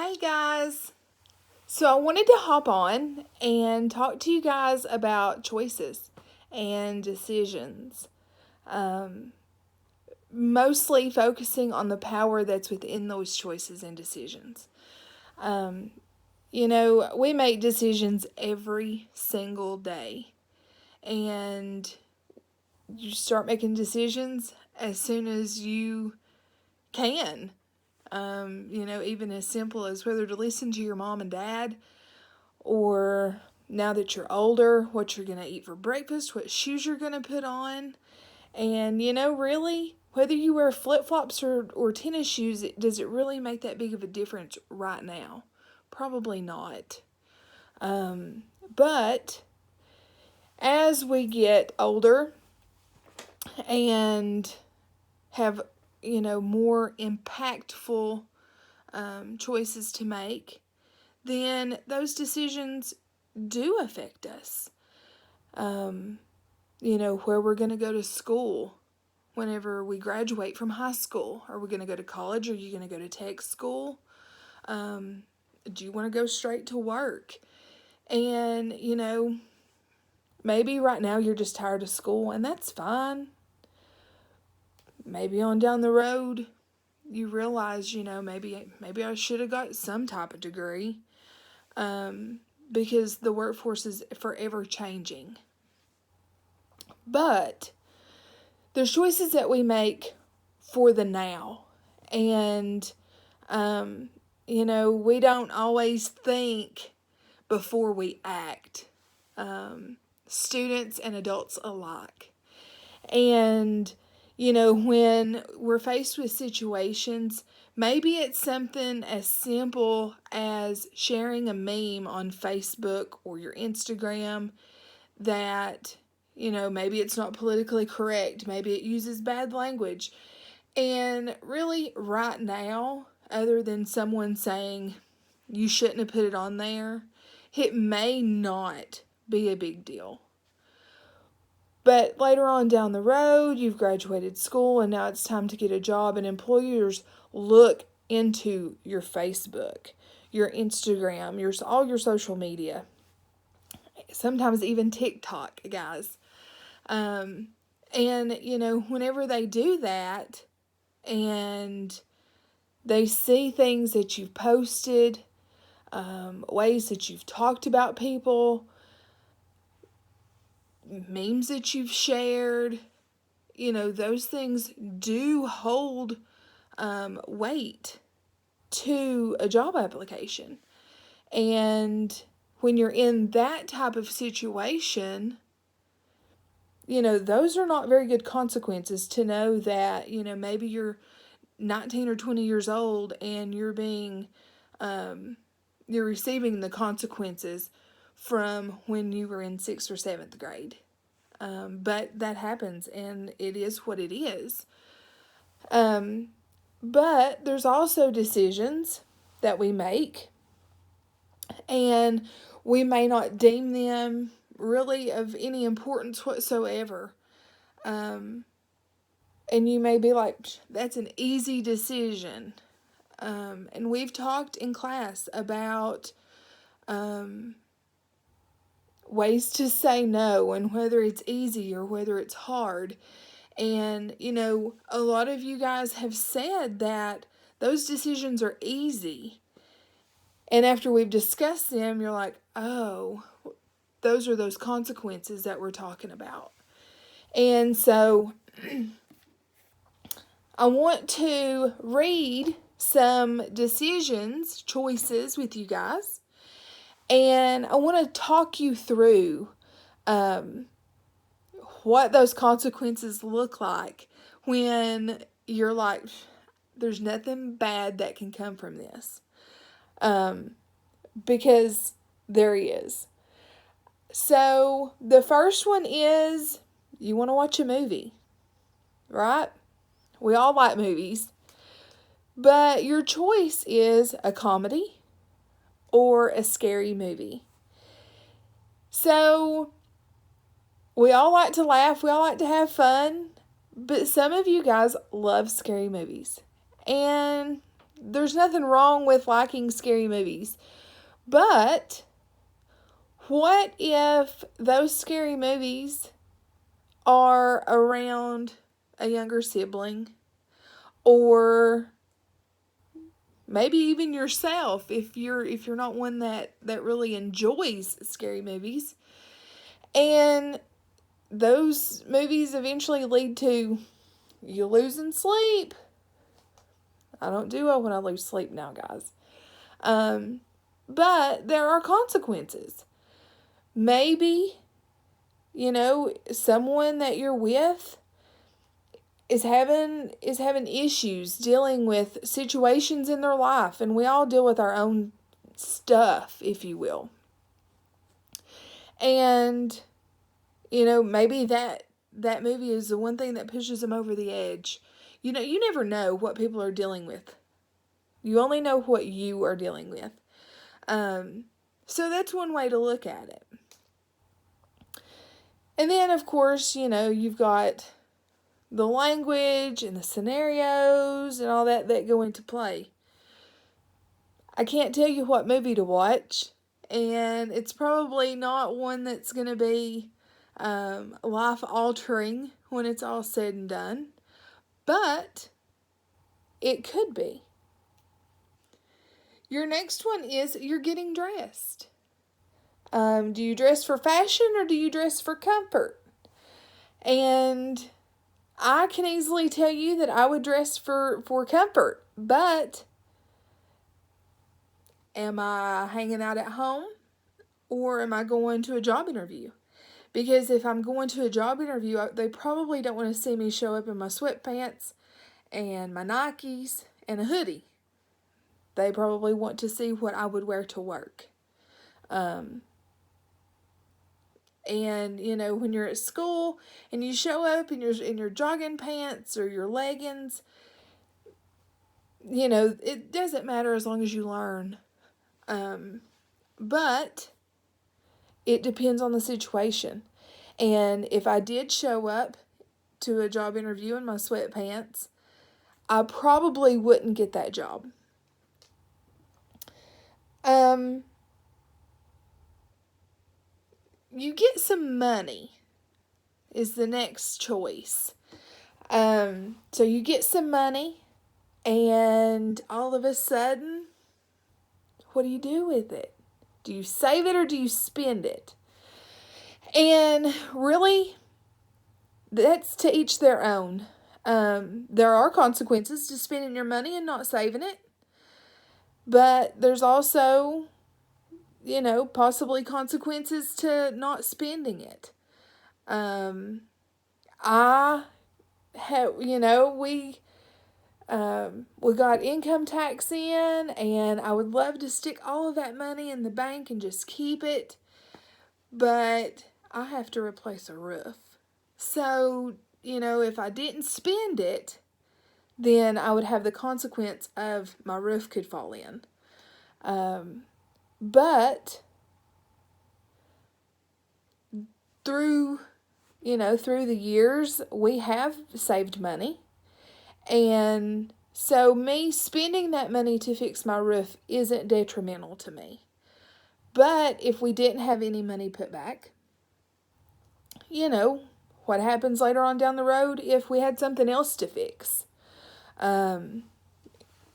Hey guys! So I wanted to hop on and talk to you guys about choices and decisions. Um, Mostly focusing on the power that's within those choices and decisions. Um, we make decisions every single day, and you start making decisions as soon as you can. Even as simple as whether to listen to your mom and dad, or now that you're older, what you're going to eat for breakfast, what shoes you're going to put on. And, really, whether you wear flip flops or tennis shoes, does it really make that big of a difference right now? Probably not. But as we get older and have, more impactful choices to make, then those decisions do affect us. Where we're going to go to school whenever we graduate from high school. Are we going to go to college? Are you going to go to tech school? Do you want to go straight to work? And, maybe right now you're just tired of school, and that's fine. Maybe on down the road, you realize, maybe I should have got some type of degree. Because the workforce is forever changing. But there's choices that we make for the now. And, we don't always think before we act, students and adults alike. And, when we're faced with situations, maybe it's something as simple as sharing a meme on Facebook or your Instagram that, maybe it's not politically correct. Maybe it uses bad language. And really, right now, other than someone saying you shouldn't have put it on there, it may not be a big deal. But later on down the road, you've graduated school and now it's time to get a job, and employers look into your Facebook, your Instagram, all your social media. Sometimes even TikTok, guys. And, whenever they do that and they see things that you've posted, ways that you've talked about people, memes that you've shared, those things do hold weight to a job application. And when you're in that type of situation, those are not very good consequences to know that, maybe you're 19 or 20 years old and you're receiving the consequences from when you were in 6th or 7th grade. But that happens, and it is what it is. But there's also decisions that we make, and we may not deem them really of any importance whatsoever. And you may be like, that's an easy decision. And we've talked in class about ways to say no and whether it's easy or whether it's hard. And, a lot of you guys have said that those decisions are easy. And after we've discussed them, you're like, oh, those are those consequences that we're talking about. And so I want to read some choices with you guys. And I want to talk you through what those consequences look like when you're like, there's nothing bad that can come from this. Because there is. So the first one is, you want to watch a movie, right? We all like movies. But your choice is a comedy or a scary movie. So we all like to laugh, we all like to have fun, but some of you guys love scary movies. And there's nothing wrong with liking scary movies. But what if those scary movies are around a younger sibling, or maybe even yourself, if you're not one that really enjoys scary movies, and those movies eventually lead to you losing sleep. I don't do well when I lose sleep now, guys. But there are consequences. Maybe, someone that you're with is having issues dealing with situations in their life, and we all deal with our own stuff, if you will. And maybe that movie is the one thing that pushes them over the edge. You never know what people are dealing with. You only know what you are dealing with. So that's one way to look at it. And then, of course, you've got the language and the scenarios and all that go into play. I can't tell you what movie to watch, and it's probably not one that's going to be life-altering when it's all said and done, but it could be. Your next one is you're getting dressed. Do you dress for fashion or do you dress for comfort? And I can easily tell you that I would dress for comfort, but am I hanging out at home or am I going to a job interview? Because if I'm going to a job interview, they probably don't want to see me show up in my sweatpants and my Nikes and a hoodie. They probably want to see what I would wear to work. And, when you're at school and you show up in your jogging pants or your leggings, it doesn't matter as long as you learn. But it depends on the situation. And if I did show up to a job interview in my sweatpants, I probably wouldn't get that job. You get some money is the next choice. So you get some money, and all of a sudden, what do you do with it? Do you save it or do you spend it? And really, that's to each their own. There are consequences to spending your money and not saving it. But there's also, possibly consequences to not spending it. I have, we got income tax in, and I would love to stick all of that money in the bank and just keep it, but I have to replace a roof. So, if I didn't spend it, then I would have the consequence of my roof could fall in. But through the years, we have saved money. And so me spending that money to fix my roof isn't detrimental to me. But if we didn't have any money put back, what happens later on down the road if we had something else to fix?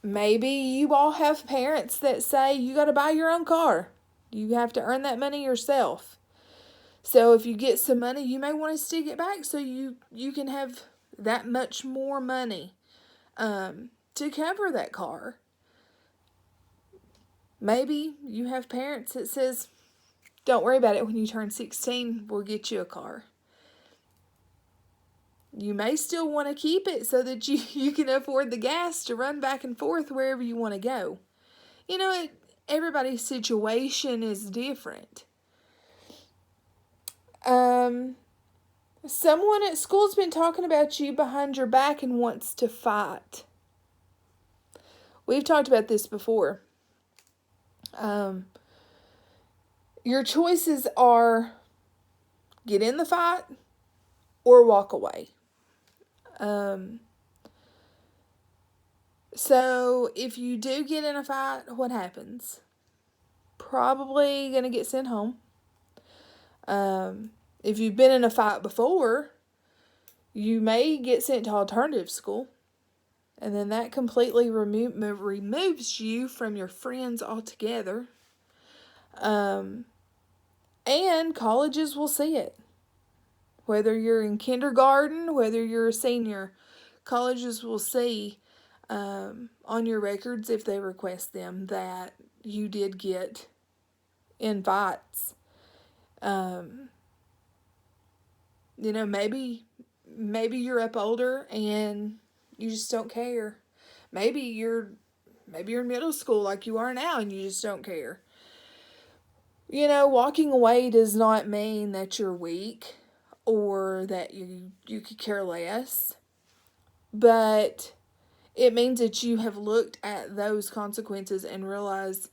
Maybe you all have parents that say you got to buy your own car. You have to earn that money yourself. So if you get some money, you may want to stick it back so you can have that much more money to cover that car. Maybe you have parents that says, don't worry about it, when you turn 16, we'll get you a car. You may still want to keep it so that you can afford the gas to run back and forth wherever you want to go. Everybody's situation is different. Someone at school's been talking about you behind your back and wants to fight. We've talked about this before. Your choices are get in the fight or walk away. So if you do get in a fight, what happens? Probably going to get sent home. If you've been in a fight before, you may get sent to alternative school. And then that completely removes you from your friends altogether. And colleges will see it. Whether you're in kindergarten, whether you're a senior, colleges will see on your records, if they request them, that you did get in fights. Maybe you're up older and you just don't care. Maybe you're in middle school like you are now and you just don't care. Walking away does not mean that you're weak or that you could care less, but it means that you have looked at those consequences and realized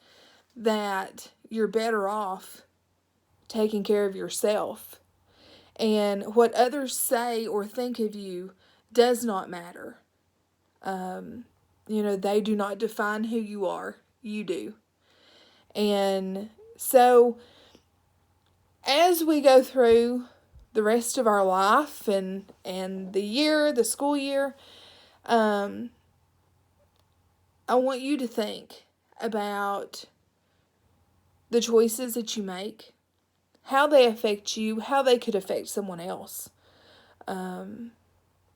that you're better off taking care of yourself. And what others say or think of you does not matter. They do not define who you are. You do. And so, as we go through the rest of our life and the school year, I want you to think about the choices that you make, how they affect you, how they could affect someone else.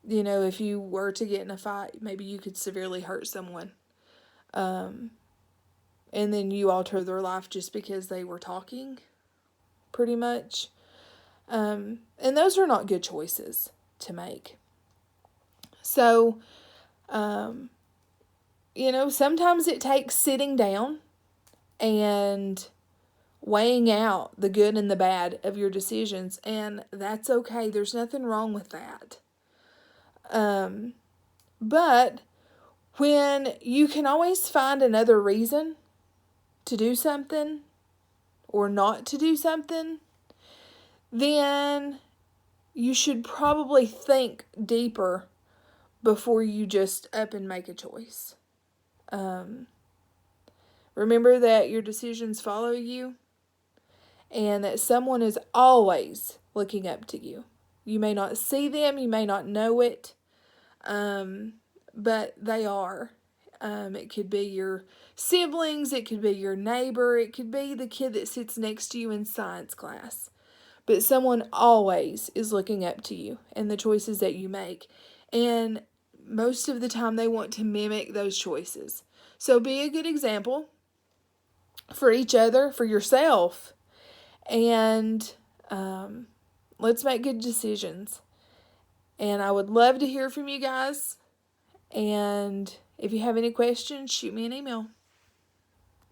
If you were to get in a fight, maybe you could severely hurt someone. And then you alter their life just because they were talking, pretty much. And those are not good choices to make. So, sometimes it takes sitting down and weighing out the good and the bad of your decisions, and that's okay. There's nothing wrong with that. But when you can always find another reason to do something or not to do something, then you should probably think deeper before you just up and make a choice. Remember that your decisions follow you and that someone is always looking up to you. You may not see them, you may not know it, but they are. It could be your siblings, it could be your neighbor, it could be the kid that sits next to you in science class. But someone always is looking up to you and the choices that you make. And most of the time they want to mimic those choices. So be a good example for each other, for yourself, and let's make good decisions. And I would love to hear from you guys. And if you have any questions, shoot me an email.